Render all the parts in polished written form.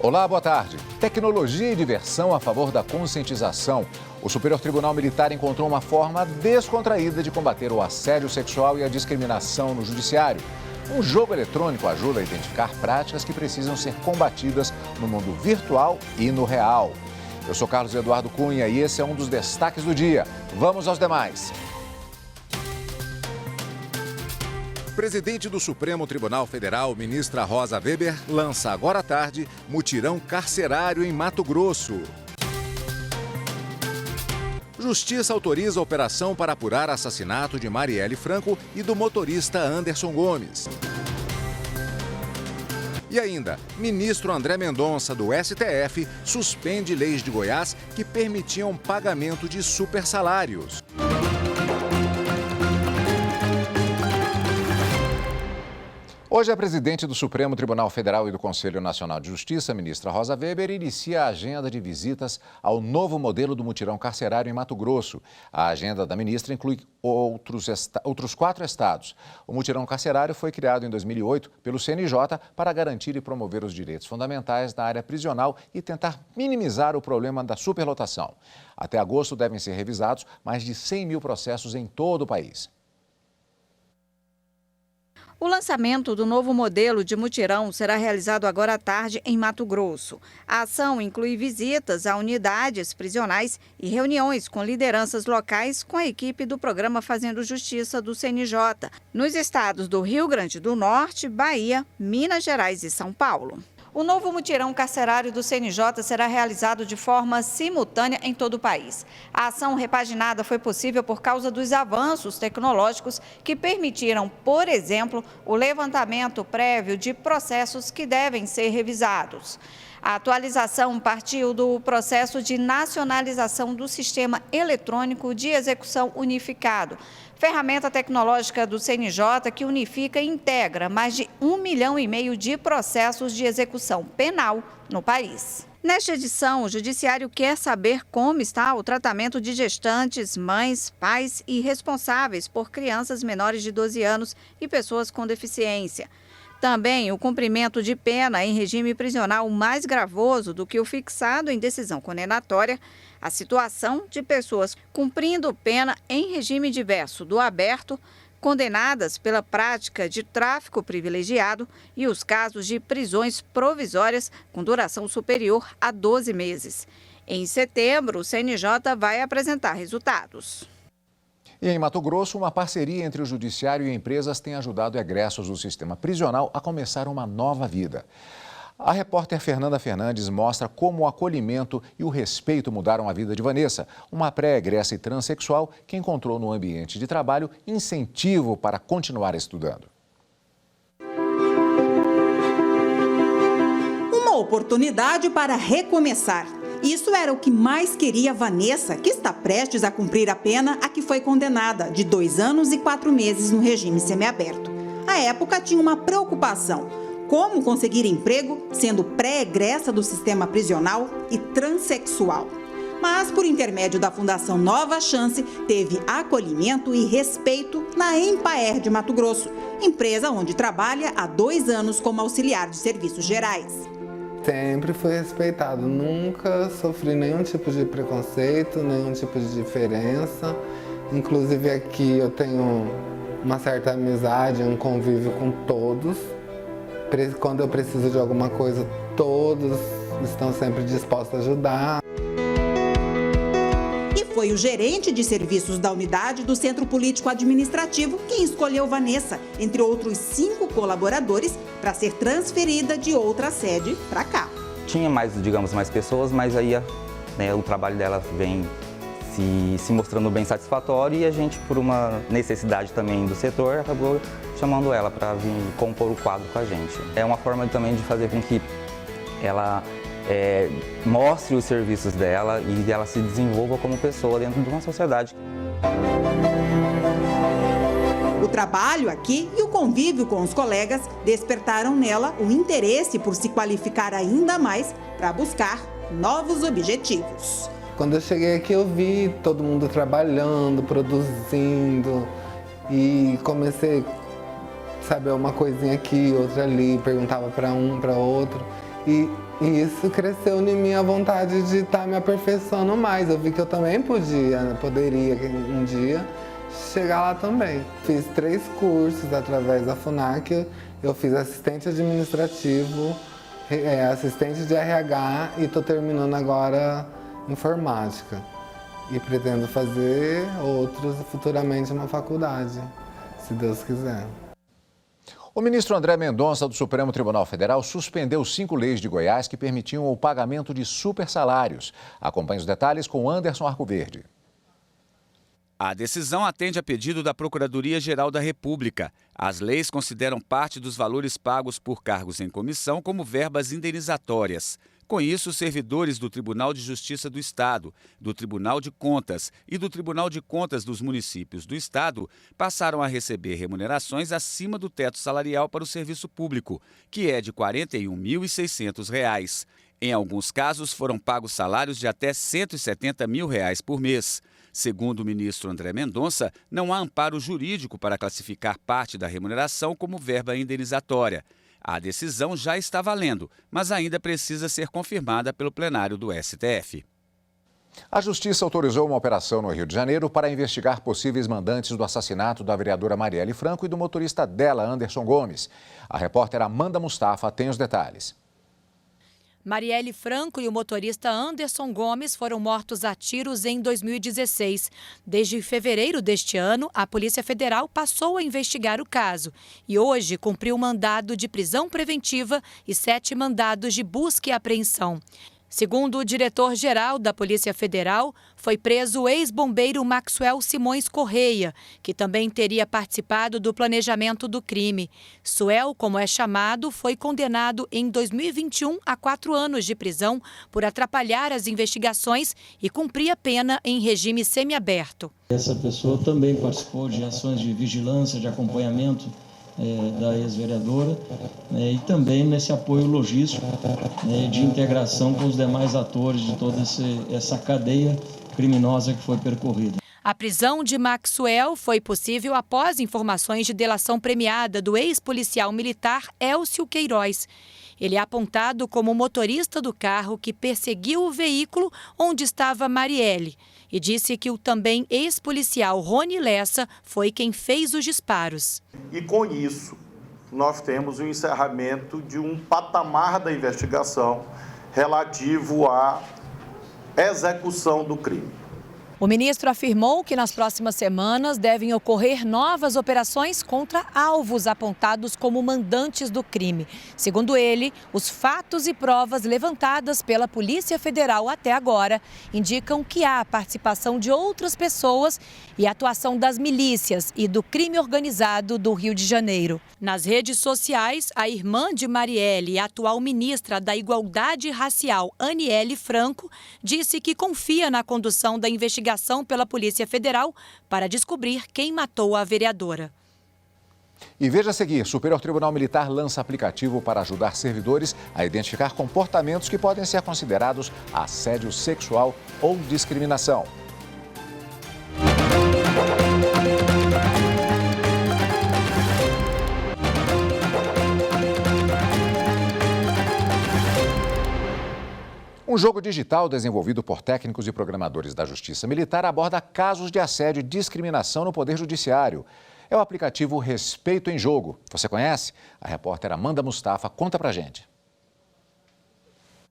Olá, boa tarde. Tecnologia e diversão a favor da conscientização. O Superior Tribunal Militar encontrou uma forma descontraída de combater o assédio sexual e a discriminação no judiciário. Um jogo eletrônico ajuda a identificar práticas que precisam ser combatidas no mundo virtual e no real. Eu sou Carlos Eduardo Cunha e esse é um dos destaques do dia. Vamos aos demais. Presidente do Supremo Tribunal Federal, ministra Rosa Weber, lança agora à tarde mutirão carcerário em Mato Grosso. Justiça autoriza a operação para apurar assassinato de Marielle Franco e do motorista Anderson Gomes. E ainda, ministro André Mendonça, do STF, suspende leis de Goiás que permitiam pagamento de supersalários. Hoje, a presidente do Supremo Tribunal Federal e do Conselho Nacional de Justiça, ministra Rosa Weber, inicia a agenda de visitas ao novo modelo do mutirão carcerário em Mato Grosso. A agenda da ministra inclui outros 4 estados. O mutirão carcerário foi criado em 2008 pelo CNJ para garantir e promover os direitos fundamentais na área prisional e tentar minimizar o problema da superlotação. Até agosto devem ser revisados mais de 100 mil processos em todo o país. O lançamento do novo modelo de mutirão será realizado agora à tarde em Mato Grosso. A ação inclui visitas a unidades prisionais e reuniões com lideranças locais com a equipe do programa Fazendo Justiça do CNJ, nos estados do Rio Grande do Norte, Bahia, Minas Gerais e São Paulo. O novo mutirão carcerário do CNJ será realizado de forma simultânea em todo o país. A ação repaginada foi possível por causa dos avanços tecnológicos que permitiram, por exemplo, o levantamento prévio de processos que devem ser revisados. A atualização partiu do processo de nacionalização do Sistema Eletrônico de Execução Unificado, ferramenta tecnológica do CNJ que unifica e integra mais de 1,5 milhão de processos de execução penal no país. Nesta edição, o Judiciário quer saber como está o tratamento de gestantes, mães, pais e responsáveis por crianças menores de 12 anos e pessoas com deficiência. Também o cumprimento de pena em regime prisional mais gravoso do que o fixado em decisão condenatória, a situação de pessoas cumprindo pena em regime diverso do aberto, condenadas pela prática de tráfico privilegiado e os casos de prisões provisórias com duração superior a 12 meses. Em setembro, o CNJ vai apresentar resultados. E em Mato Grosso, uma parceria entre o Judiciário e empresas tem ajudado egressos do sistema prisional a começar uma nova vida. A repórter Fernanda Fernandes mostra como o acolhimento e o respeito mudaram a vida de Vanessa, uma pré-egressa e transexual que encontrou no ambiente de trabalho incentivo para continuar estudando. Uma oportunidade para recomeçar. Isso era o que mais queria Vanessa, que está prestes a cumprir a pena a que foi condenada, de 2 anos e 4 meses no regime semiaberto. À época, tinha uma preocupação: como conseguir emprego sendo pré-egressa do sistema prisional e transexual. Mas, por intermédio da Fundação Nova Chance, teve acolhimento e respeito na Empaer de Mato Grosso, empresa onde trabalha há 2 anos como auxiliar de serviços gerais. Sempre fui respeitado, nunca sofri nenhum tipo de preconceito, nenhum tipo de diferença. Inclusive aqui eu tenho uma certa amizade, um convívio com todos. Quando eu preciso de alguma coisa, todos estão sempre dispostos a ajudar. E foi o gerente de serviços da unidade do Centro Político Administrativo quem escolheu Vanessa, entre outros 5 colaboradores, para ser transferida de outra sede para cá. Tinha mais pessoas, mas aí o trabalho dela vem se mostrando bem satisfatório e a gente, por uma necessidade também do setor, acabou chamando ela para vir compor o quadro com a gente. É uma forma também de fazer com que ela mostre os serviços dela e ela se desenvolva como pessoa dentro de uma sociedade. O trabalho aqui e o convívio com os colegas despertaram nela o interesse por se qualificar ainda mais para buscar novos objetivos. Quando eu cheguei aqui eu vi todo mundo trabalhando, produzindo e comecei a saber uma coisinha aqui, outra ali, perguntava para um, para outro e E isso cresceu em mim a vontade de estar me aperfeiçoando mais. Eu vi que eu também poderia um dia chegar lá também. Fiz 3 cursos através da FUNAC. Eu fiz assistente administrativo, assistente de RH e estou terminando agora informática. E pretendo fazer outros futuramente na faculdade, se Deus quiser. O ministro André Mendonça, do Supremo Tribunal Federal, suspendeu 5 leis de Goiás que permitiam o pagamento de supersalários. Acompanhe os detalhes com Anderson Arcoverde. A decisão atende a pedido da Procuradoria-Geral da República. As leis consideram parte dos valores pagos por cargos em comissão como verbas indenizatórias. Com isso, os servidores do Tribunal de Justiça do Estado, do Tribunal de Contas e do Tribunal de Contas dos municípios do Estado passaram a receber remunerações acima do teto salarial para o serviço público, que é de R$ 41.600. Em alguns casos, foram pagos salários de até R$ 170 mil por mês. Segundo o ministro André Mendonça, não há amparo jurídico para classificar parte da remuneração como verba indenizatória. A decisão já está valendo, mas ainda precisa ser confirmada pelo plenário do STF. A Justiça autorizou uma operação no Rio de Janeiro para investigar possíveis mandantes do assassinato da vereadora Marielle Franco e do motorista dela, Anderson Gomes. A repórter Amanda Mustafa tem os detalhes. Marielle Franco e o motorista Anderson Gomes foram mortos a tiros em 2016. Desde fevereiro deste ano, a Polícia Federal passou a investigar o caso e hoje cumpriu mandado de prisão preventiva e 7 mandados de busca e apreensão. Segundo o diretor-geral da Polícia Federal, foi preso o ex-bombeiro Maxwell Simões Correia, que também teria participado do planejamento do crime. Suel, como é chamado, foi condenado em 2021 a 4 anos de prisão por atrapalhar as investigações e cumprir a pena em regime semiaberto. Essa pessoa também participou de ações de vigilância, de acompanhamento da ex-vereadora e também nesse apoio logístico de integração com os demais atores de toda essa cadeia criminosa que foi percorrida. A prisão de Maxwell foi possível após informações de delação premiada do ex-policial militar Elcio Queiroz. Ele é apontado como motorista do carro que perseguiu o veículo onde estava Marielle e disse que o também ex-policial Rony Lessa foi quem fez os disparos. E com isso, nós temos o encerramento de um patamar da investigação relativo à execução do crime. O ministro afirmou que nas próximas semanas devem ocorrer novas operações contra alvos apontados como mandantes do crime. Segundo ele, os fatos e provas levantadas pela Polícia Federal até agora indicam que há participação de outras pessoas e atuação das milícias e do crime organizado do Rio de Janeiro. Nas redes sociais, a irmã de Marielle e atual ministra da Igualdade Racial, Aniele Franco, disse que confia na condução da investigação pela Polícia Federal para descobrir quem matou a vereadora. E veja a seguir, Superior Tribunal Militar lança aplicativo para ajudar servidores a identificar comportamentos que podem ser considerados assédio sexual ou discriminação. Um jogo digital desenvolvido por técnicos e programadores da Justiça Militar aborda casos de assédio e discriminação no Poder Judiciário. É o aplicativo Respeito em Jogo. Você conhece? A repórter Amanda Mustafa conta pra gente.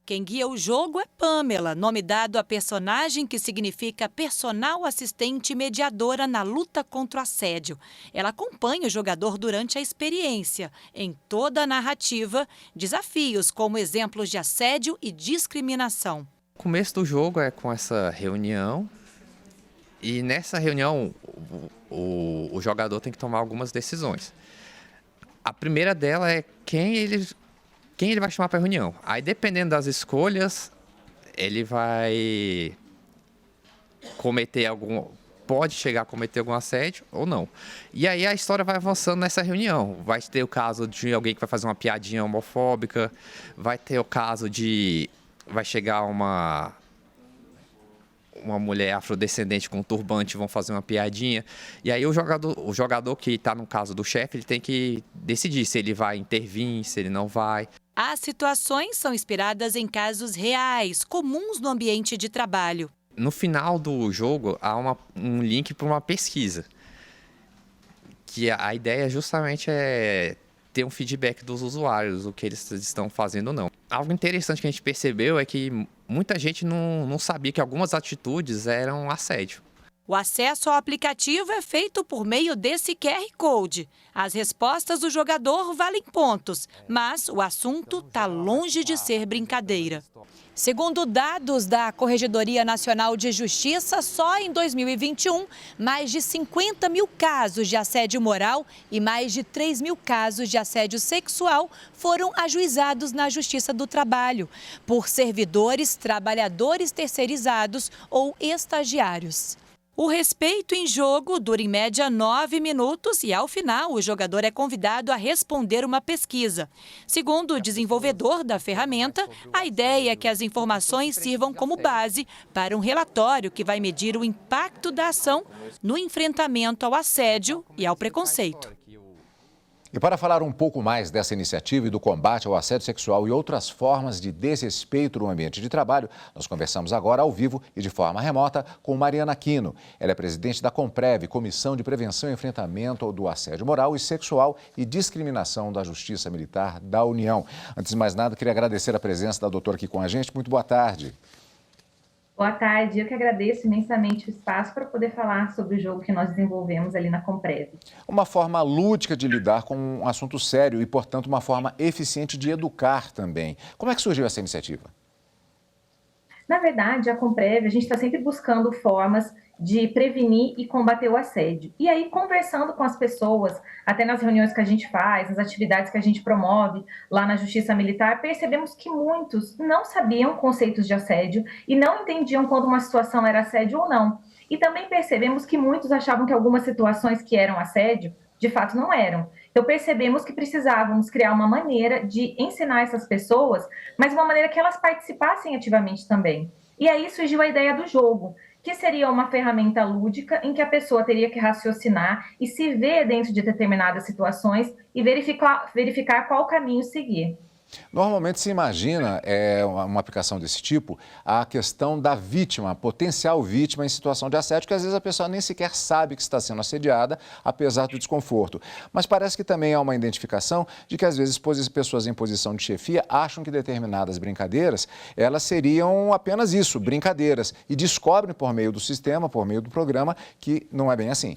Quem guia o jogo é Pamela, nome dado à personagem que significa personal assistente mediadora na luta contra o assédio. Ela acompanha o jogador durante a experiência. Em toda a narrativa, desafios como exemplos de assédio e discriminação. O começo do jogo é com essa reunião e nessa reunião o jogador tem que tomar algumas decisões. A primeira dela é quem ele vai chamar para a reunião. Aí, dependendo das escolhas, ele vai pode chegar a cometer algum assédio ou não. E aí a história vai avançando nessa reunião. Vai ter o caso de alguém que vai fazer uma piadinha homofóbica, vai ter o caso de... vai chegar uma mulher afrodescendente com um turbante e vão fazer uma piadinha. E aí o jogador que está no caso do chefe, ele tem que decidir se ele vai intervir, se ele não vai. As situações são inspiradas em casos reais, comuns no ambiente de trabalho. No final do jogo, há um link para uma pesquisa, que a ideia justamente é ter um feedback dos usuários, o que eles estão fazendo ou não. Algo interessante que a gente percebeu é que muita gente não sabia que algumas atitudes eram assédio. O acesso ao aplicativo é feito por meio desse QR Code. As respostas do jogador valem pontos, mas o assunto está longe de ser brincadeira. Segundo dados da Corregedoria Nacional de Justiça, só em 2021, mais de 50 mil casos de assédio moral e mais de 3 mil casos de assédio sexual foram ajuizados na Justiça do Trabalho, por servidores, trabalhadores terceirizados ou estagiários. O respeito em jogo dura em média 9 minutos e, ao final, o jogador é convidado a responder uma pesquisa. Segundo o desenvolvedor da ferramenta, a ideia é que as informações sirvam como base para um relatório que vai medir o impacto da ação no enfrentamento ao assédio e ao preconceito. E para falar um pouco mais dessa iniciativa e do combate ao assédio sexual e outras formas de desrespeito no ambiente de trabalho, nós conversamos agora ao vivo e de forma remota com Mariana Aquino. Ela é presidente da Comprev, Comissão de Prevenção e Enfrentamento do Assédio Moral e Sexual e Discriminação da Justiça Militar da União. Antes de mais nada, queria agradecer a presença da doutora aqui com a gente. Muito boa tarde. Boa tarde, eu que agradeço imensamente o espaço para poder falar sobre o jogo que nós desenvolvemos ali na Comprev. Uma forma lúdica de lidar com um assunto sério e, portanto, uma forma eficiente de educar também. Como é que surgiu essa iniciativa? Na verdade, a Comprev, a gente está sempre buscando formas de prevenir e combater o assédio. E aí, conversando com as pessoas, até nas reuniões que a gente faz, nas atividades que a gente promove lá na Justiça Militar, percebemos que muitos não sabiam conceitos de assédio e não entendiam quando uma situação era assédio ou não. E também percebemos que muitos achavam que algumas situações que eram assédio, de fato não eram. Então, percebemos que precisávamos criar uma maneira de ensinar essas pessoas, mas uma maneira que elas participassem ativamente também. E aí surgiu a ideia do jogo, que seria uma ferramenta lúdica em que a pessoa teria que raciocinar e se ver dentro de determinadas situações e verificar qual caminho seguir. Normalmente se imagina, uma aplicação desse tipo, a questão da vítima, a potencial vítima em situação de assédio, que às vezes a pessoa nem sequer sabe que está sendo assediada, apesar do desconforto. Mas parece que também há uma identificação de que às vezes pessoas em posição de chefia acham que determinadas brincadeiras, elas seriam apenas isso, brincadeiras, e descobrem por meio do sistema, por meio do programa, que não é bem assim.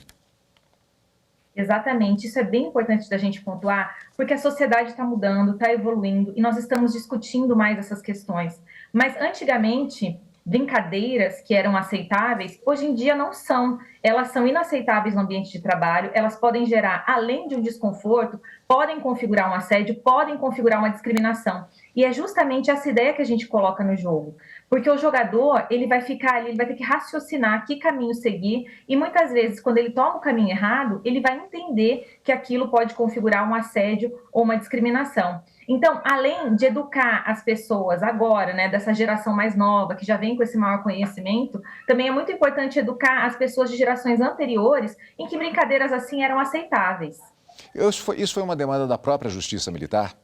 Exatamente, isso é bem importante da gente pontuar, porque a sociedade está mudando, está evoluindo e nós estamos discutindo mais essas questões. Mas antigamente, brincadeiras que eram aceitáveis, hoje em dia não são. Elas são inaceitáveis no ambiente de trabalho, elas podem gerar, além de um desconforto, podem configurar um assédio, podem configurar uma discriminação. E é justamente essa ideia que a gente coloca no jogo. Porque o jogador, ele vai ficar ali, ele vai ter que raciocinar que caminho seguir e muitas vezes, quando ele toma o caminho errado, ele vai entender que aquilo pode configurar um assédio ou uma discriminação. Então, além de educar as pessoas agora, né, dessa geração mais nova, que já vem com esse maior conhecimento, também é muito importante educar as pessoas de gerações anteriores em que brincadeiras assim eram aceitáveis. Isso foi uma demanda da própria Justiça Militar?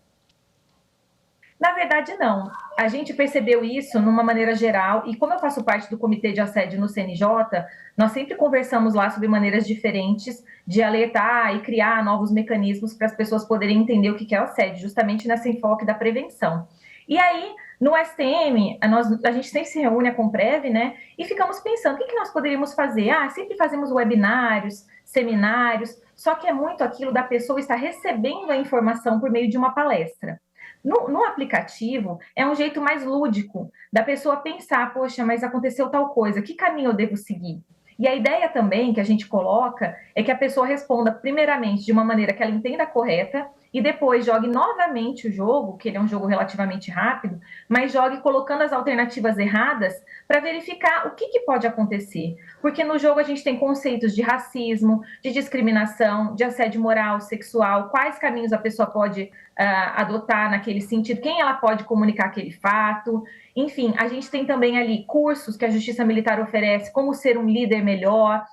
Na verdade, não. A gente percebeu isso numa maneira geral e como eu faço parte do Comitê de Assédio no CNJ, nós sempre conversamos lá sobre maneiras diferentes de alertar e criar novos mecanismos para as pessoas poderem entender o que é o assédio, justamente nesse enfoque da prevenção. E aí, no STM, a gente sempre se reúne, a Comprev, né, e ficamos pensando, o que nós poderíamos fazer? Sempre fazemos webinários, seminários, só que é muito aquilo da pessoa estar recebendo a informação por meio de uma palestra. No aplicativo, é um jeito mais lúdico da pessoa pensar, poxa, mas aconteceu tal coisa, que caminho eu devo seguir? E a ideia também que a gente coloca é que a pessoa responda primeiramente de uma maneira que ela entenda correta e depois jogue novamente o jogo, que ele é um jogo relativamente rápido, mas jogue colocando as alternativas erradas para verificar o que pode acontecer. Porque no jogo a gente tem conceitos de racismo, de discriminação, de assédio moral, sexual, quais caminhos a pessoa pode adotar naquele sentido, quem ela pode comunicar aquele fato. Enfim, a gente tem também ali cursos que a Justiça Militar oferece, como ser um líder melhor,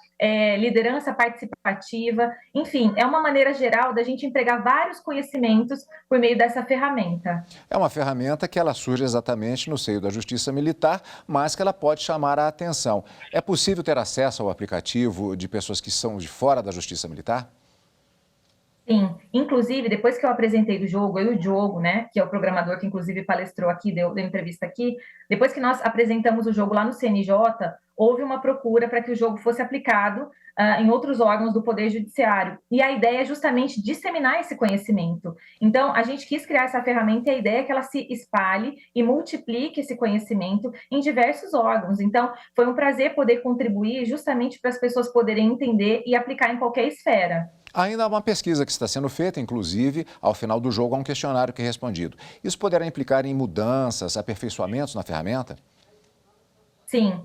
liderança participativa, enfim, é uma maneira geral da gente empregar vários conhecimentos por meio dessa ferramenta. É uma ferramenta que ela surge exatamente no seio da Justiça Militar, mas que ela pode chamar a atenção. É possível ter acesso ao aplicativo de pessoas que são de fora da Justiça Militar? Sim, inclusive, depois que eu apresentei o jogo, eu e o Diogo, né, que é o programador que inclusive palestrou aqui, deu entrevista aqui, depois que nós apresentamos o jogo lá no CNJ, houve uma procura para que o jogo fosse aplicado em outros órgãos do Poder Judiciário. E a ideia é justamente disseminar esse conhecimento. Então, a gente quis criar essa ferramenta e a ideia é que ela se espalhe e multiplique esse conhecimento em diversos órgãos. Então, foi um prazer poder contribuir justamente para as pessoas poderem entender e aplicar em qualquer esfera. Ainda há uma pesquisa que está sendo feita, inclusive, ao final do jogo há um questionário que é respondido. Isso poderá implicar em mudanças, aperfeiçoamentos na ferramenta? Sim.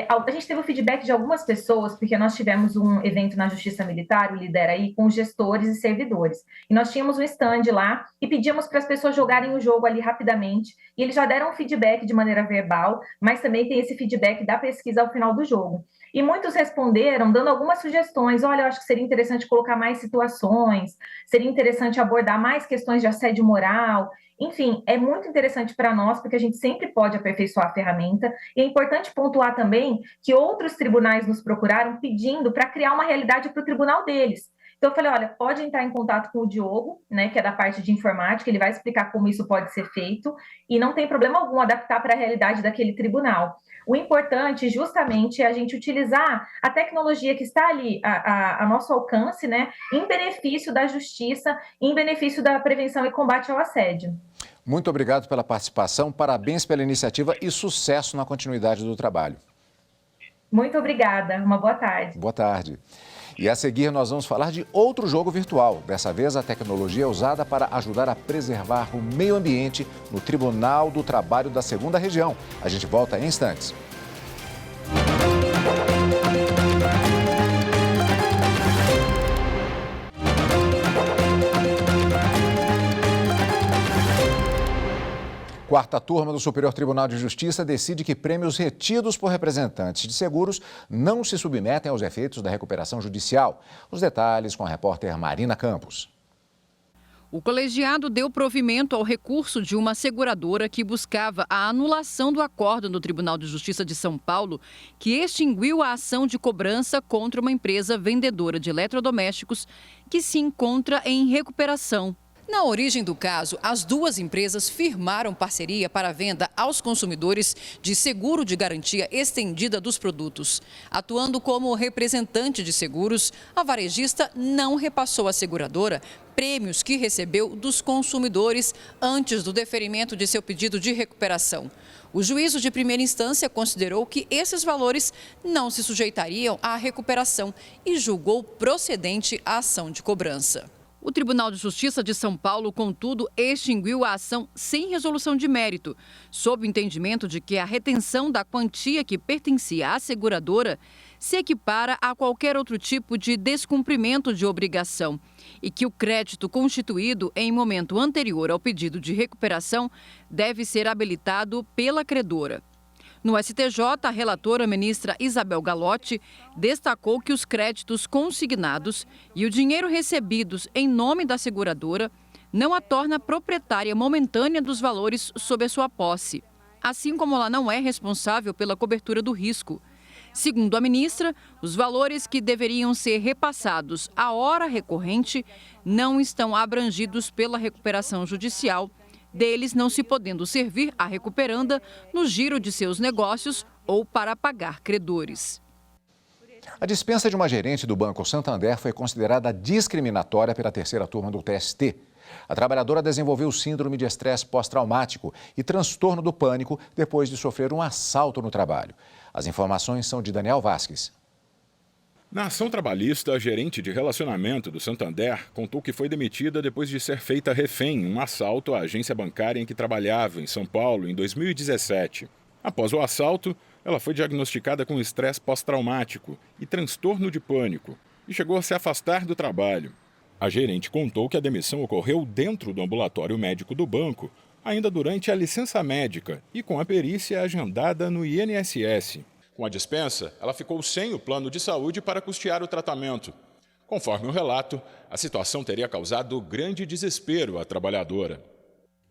A gente teve o feedback de algumas pessoas, porque nós tivemos um evento na Justiça Militar, o Lidera aí, com gestores e servidores. E nós tínhamos um stand lá e pedíamos para as pessoas jogarem o jogo ali rapidamente. E eles já deram um feedback de maneira verbal, mas também tem esse feedback da pesquisa ao final do jogo. E muitos responderam dando algumas sugestões. Olha, eu acho que seria interessante colocar mais situações, seria interessante abordar mais questões de assédio moral. Enfim, é muito interessante para nós, porque a gente sempre pode aperfeiçoar a ferramenta. E é importante pontuar também que outros tribunais nos procuraram pedindo para criar uma realidade para o tribunal deles. Então, eu falei, olha, pode entrar em contato com o Diogo, né, que é da parte de informática, ele vai explicar como isso pode ser feito, e não tem problema algum adaptar para a realidade daquele tribunal. O importante, justamente, é a gente utilizar a tecnologia que está ali a nosso alcance, né, em benefício da justiça, em benefício da prevenção e combate ao assédio. Muito obrigado pela participação, parabéns pela iniciativa e sucesso na continuidade do trabalho. Muito obrigada, uma boa tarde. Boa tarde. E a seguir nós vamos falar de outro jogo virtual. Dessa vez a tecnologia é usada para ajudar a preservar o meio ambiente no Tribunal do Trabalho da 2ª Região. A gente volta em instantes. Quarta turma do Superior Tribunal de Justiça decide que prêmios retidos por representantes de seguros não se submetem aos efeitos da recuperação judicial. Os detalhes com a repórter Marina Campos. O colegiado deu provimento ao recurso de uma seguradora que buscava a anulação do acórdão do Tribunal de Justiça de São Paulo, que extinguiu a ação de cobrança contra uma empresa vendedora de eletrodomésticos que se encontra em recuperação. Na origem do caso, as duas empresas firmaram parceria para a venda aos consumidores de seguro de garantia estendida dos produtos. Atuando como representante de seguros, a varejista não repassou à seguradora prêmios que recebeu dos consumidores antes do deferimento de seu pedido de recuperação. O juízo de primeira instância considerou que esses valores não se sujeitariam à recuperação e julgou procedente a ação de cobrança. O Tribunal de Justiça de São Paulo, contudo, extinguiu a ação sem resolução de mérito, sob o entendimento de que a retenção da quantia que pertencia à seguradora se equipara a qualquer outro tipo de descumprimento de obrigação e que o crédito constituído em momento anterior ao pedido de recuperação deve ser habilitado pela credora. No STJ, a relatora ministra Isabel Galotti destacou que os créditos consignados e o dinheiro recebidos em nome da seguradora não a torna proprietária momentânea dos valores sob a sua posse, assim como ela não é responsável pela cobertura do risco. Segundo a ministra, os valores que deveriam ser repassados à hora recorrente não estão abrangidos pela recuperação judicial, deles não se podendo servir a recuperanda no giro de seus negócios ou para pagar credores. A dispensa de uma gerente do Banco Santander foi considerada discriminatória pela 3ª turma do TST. A trabalhadora desenvolveu síndrome de estresse pós-traumático e transtorno do pânico depois de sofrer um assalto no trabalho. As informações são de Daniel Vasques. Na ação trabalhista, a gerente de relacionamento do Santander contou que foi demitida depois de ser feita refém em um assalto à agência bancária em que trabalhava, em São Paulo, em 2017. Após o assalto, ela foi diagnosticada com estresse pós-traumático e transtorno de pânico e chegou a se afastar do trabalho. A gerente contou que a demissão ocorreu dentro do ambulatório médico do banco, ainda durante a licença médica e com a perícia agendada no INSS. Com a dispensa, ela ficou sem o plano de saúde para custear o tratamento. Conforme o relato, a situação teria causado grande desespero à trabalhadora.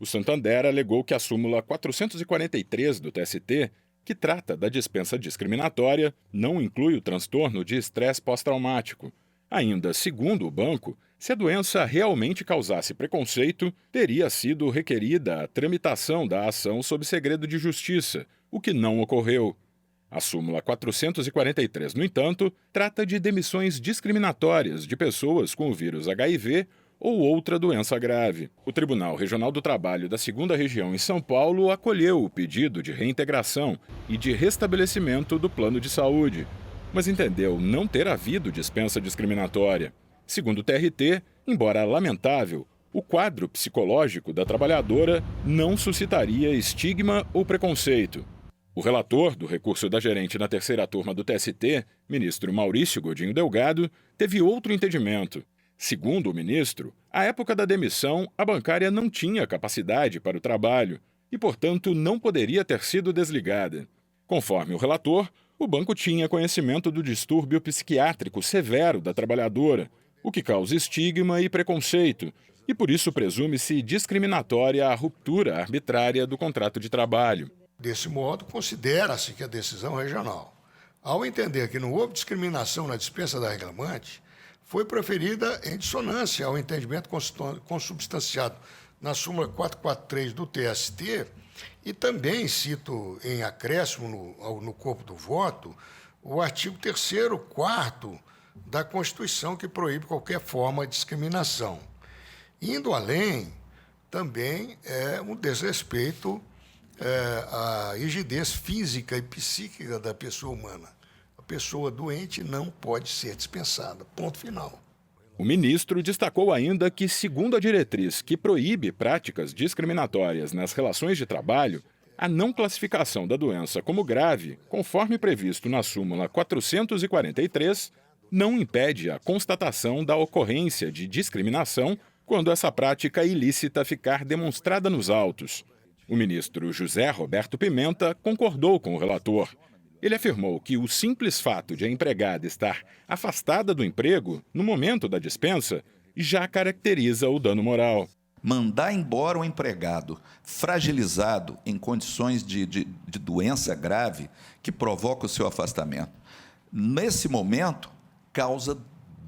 O Santander alegou que a súmula 443 do TST, que trata da dispensa discriminatória, não inclui o transtorno de estresse pós-traumático. Ainda, segundo o banco, se a doença realmente causasse preconceito, teria sido requerida a tramitação da ação sob segredo de justiça, o que não ocorreu. A súmula 443, no entanto, trata de demissões discriminatórias de pessoas com o vírus HIV ou outra doença grave. O Tribunal Regional do Trabalho da 2ª Região em São Paulo acolheu o pedido de reintegração e de restabelecimento do plano de saúde, mas entendeu não ter havido dispensa discriminatória. Segundo o TRT, embora lamentável, o quadro psicológico da trabalhadora não suscitaria estigma ou preconceito. O relator do recurso da gerente na 3ª turma do TST, ministro Maurício Godinho Delgado, teve outro entendimento. Segundo o ministro, à época da demissão, a bancária não tinha capacidade para o trabalho e, portanto, não poderia ter sido desligada. Conforme o relator, o banco tinha conhecimento do distúrbio psiquiátrico severo da trabalhadora, o que causa estigma e preconceito, e por isso presume-se discriminatória a ruptura arbitrária do contrato de trabalho. Desse modo, considera-se que a decisão regional, ao entender que não houve discriminação na dispensa da reclamante, foi proferida em dissonância ao entendimento consubstanciado na súmula 443 do TST e também cito em acréscimo no corpo do voto o artigo 3º, 4º da Constituição, que proíbe qualquer forma de discriminação. Indo além, também é um desrespeito à rigidez física e psíquica da pessoa humana. A pessoa doente não pode ser dispensada. Ponto final. O ministro destacou ainda que, segundo a diretriz que proíbe práticas discriminatórias nas relações de trabalho, a não classificação da doença como grave, conforme previsto na súmula 443, não impede a constatação da ocorrência de discriminação quando essa prática ilícita ficar demonstrada nos autos. O ministro José Roberto Pimenta concordou com o relator. Ele afirmou que o simples fato de a empregada estar afastada do emprego no momento da dispensa já caracteriza o dano moral. Mandar embora um empregado fragilizado em condições de doença grave que provoca o seu afastamento, nesse momento, causa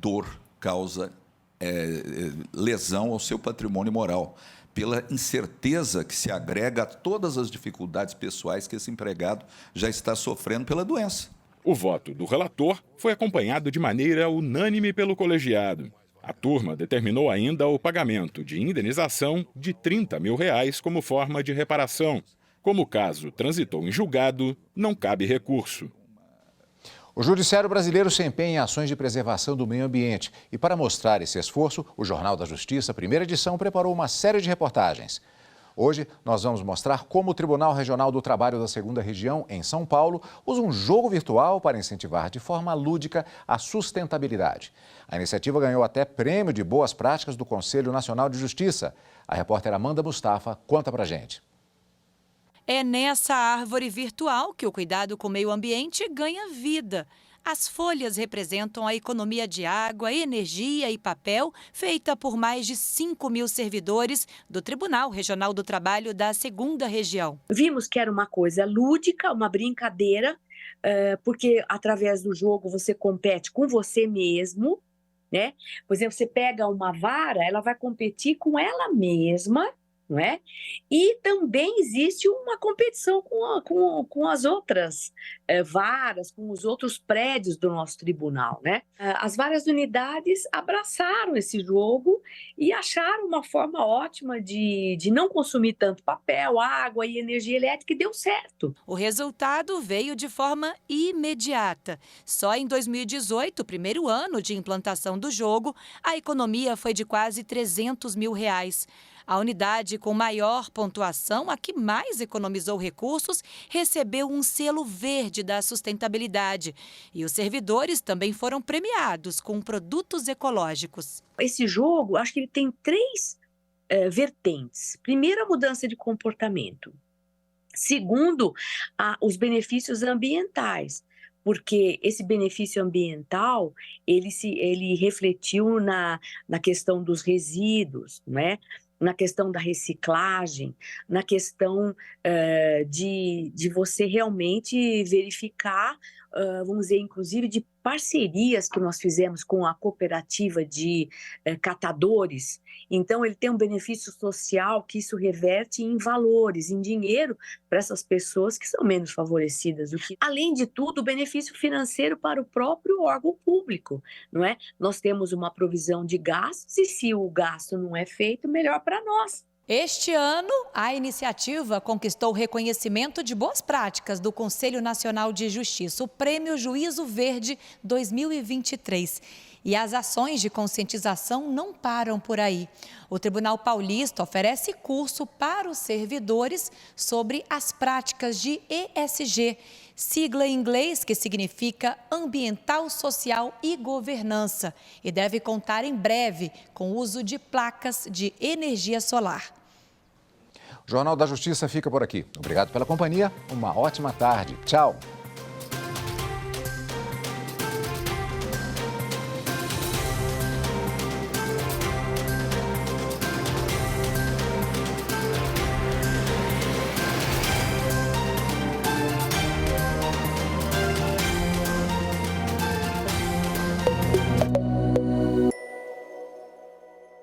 dor, causa lesão ao seu patrimônio moral, pela incerteza que se agrega a todas as dificuldades pessoais que esse empregado já está sofrendo pela doença. O voto do relator foi acompanhado de maneira unânime pelo colegiado. A turma determinou ainda o pagamento de indenização de R$30 mil como forma de reparação. Como o caso transitou em julgado, não cabe recurso. O Judiciário Brasileiro se empenha em ações de preservação do meio ambiente. E para mostrar esse esforço, o Jornal da Justiça, primeira edição, preparou uma série de reportagens. Hoje, nós vamos mostrar como o Tribunal Regional do Trabalho da 2ª Região, em São Paulo, usa um jogo virtual para incentivar de forma lúdica a sustentabilidade. A iniciativa ganhou até prêmio de boas práticas do Conselho Nacional de Justiça. A repórter Amanda Mustafa conta pra gente. É nessa árvore virtual que o cuidado com o meio ambiente ganha vida. As folhas representam a economia de água, energia e papel feita por mais de 5 mil servidores do Tribunal Regional do Trabalho da 2ª Região. Vimos que era uma coisa lúdica, uma brincadeira, porque através do jogo você compete com você mesmo, né? Por exemplo, você pega uma vara, ela vai competir com ela mesma, não é? E também existe uma competição com as outras varas, com os outros prédios do nosso tribunal, né? As várias unidades abraçaram esse jogo e acharam uma forma ótima de não consumir tanto papel, água e energia elétrica, e deu certo. O resultado veio de forma imediata. Só em 2018, primeiro ano de implantação do jogo, a economia foi de quase R$300 mil. A unidade com maior pontuação, a que mais economizou recursos, recebeu um selo verde da sustentabilidade. E os servidores também foram premiados com produtos ecológicos. Esse jogo, acho que ele tem 3 vertentes. Primeiro, a mudança de comportamento. Segundo, os benefícios ambientais, porque esse benefício ambiental, ele refletiu na questão dos resíduos, né? Na questão da reciclagem, na questão de você realmente verificar, vamos dizer, inclusive de parcerias que nós fizemos com a cooperativa de catadores. Então, ele tem um benefício social que isso reverte em valores, em dinheiro, para essas pessoas que são menos favorecidas. Além de tudo, o benefício financeiro para o próprio órgão público, não é? Nós temos uma provisão de gastos e se o gasto não é feito, melhor para nós. Este ano, a iniciativa conquistou o reconhecimento de boas práticas do Conselho Nacional de Justiça, o Prêmio Juízo Verde 2023. E as ações de conscientização não param por aí. O Tribunal Paulista oferece curso para os servidores sobre as práticas de ESG, sigla em inglês que significa Ambiental, Social e Governança, e deve contar em breve com o uso de placas de energia solar. O Jornal da Justiça fica por aqui. Obrigado pela companhia, uma ótima tarde. Tchau!